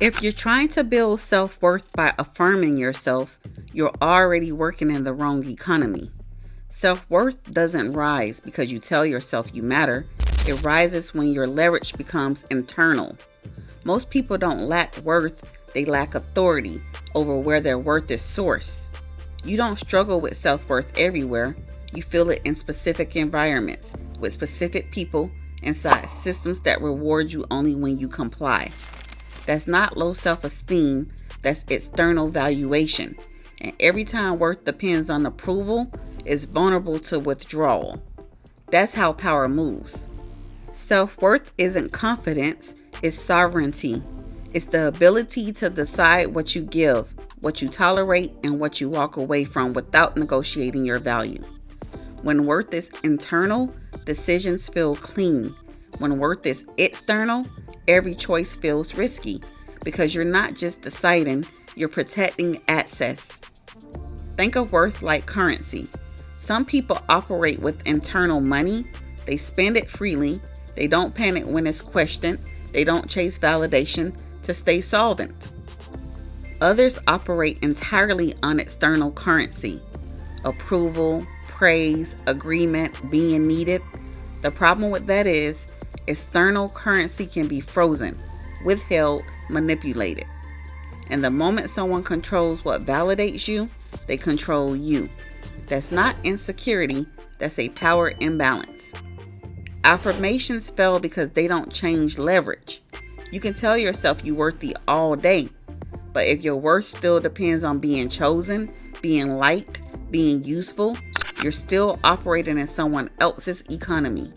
If you're trying to build self-worth by affirming yourself, you're already working in the wrong economy. Self-worth doesn't rise because you tell yourself you matter. It rises when your leverage becomes internal. Most people don't lack worth, they lack authority over where their worth is sourced. You don't struggle with self-worth everywhere. You feel it in specific environments, with specific people, inside systems that reward you only when you comply. That's not low self-esteem, that's external valuation. And every time worth depends on approval, it's vulnerable to withdrawal. That's how power moves. Self-worth isn't confidence, it's sovereignty. It's the ability to decide what you give, what you tolerate, and what you walk away from without negotiating your value. When worth is internal, decisions feel clean. When worth is external, every choice feels risky because you're not just deciding, you're protecting access. Think of worth like currency. Some people operate with internal money. They spend it freely. They don't panic when it's questioned. They don't chase validation to stay solvent. Others operate entirely on external currency. Approval, praise, agreement, being needed. The problem with that is external currency can be frozen, withheld, manipulated. And the moment someone controls what validates you, they control you. That's not insecurity, that's a power imbalance. Affirmations fail because they don't change leverage. You can tell yourself you're worthy all day, but if your worth still depends on being chosen, being liked, being useful, you're still operating in someone else's economy.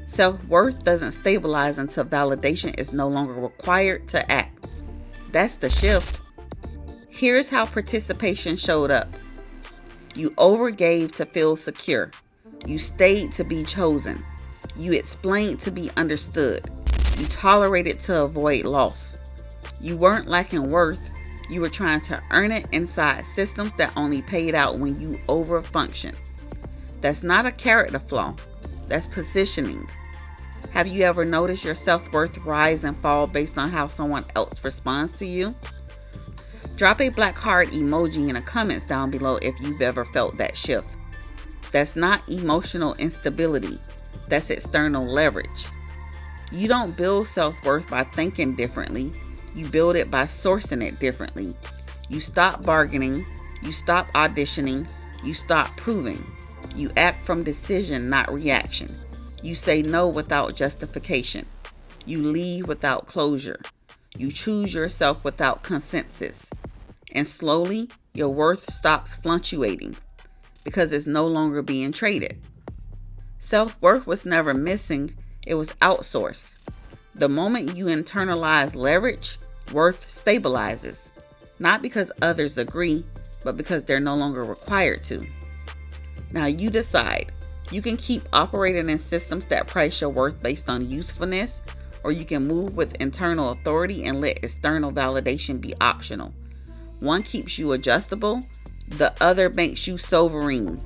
Self-worth doesn't stabilize until validation is no longer required to act. That's the shift. Here's how participation showed up. You overgave to feel secure. You stayed to be chosen. You explained to be understood. You tolerated to avoid loss. You weren't lacking worth. You were trying to earn it inside systems that only paid out when you overfunction. That's not a character flaw. That's positioning. Have you ever noticed your self-worth rise and fall based on how someone else responds to you? Drop a black heart emoji in the comments down below if you've ever felt that shift. That's not emotional instability. That's external leverage. You don't build self-worth by thinking differently. You build it by sourcing it differently. You stop bargaining. You stop auditioning. You stop proving. You act from decision, not reaction. You say no without justification. You leave without closure. You choose yourself without consensus. And slowly, your worth stops fluctuating because it's no longer being traded. Self-worth was never missing, it was outsourced. The moment you internalize leverage, worth stabilizes. Not because others agree, but because they're no longer required to. Now you decide. You can keep operating in systems that price your worth based on usefulness, or you can move with internal authority and let external validation be optional. One keeps you adjustable, the other makes you sovereign,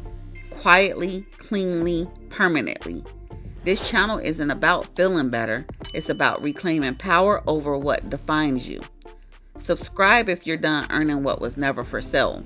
quietly, cleanly, permanently. This channel isn't about feeling better, it's about reclaiming power over what defines you. Subscribe if you're done earning what was never for sale.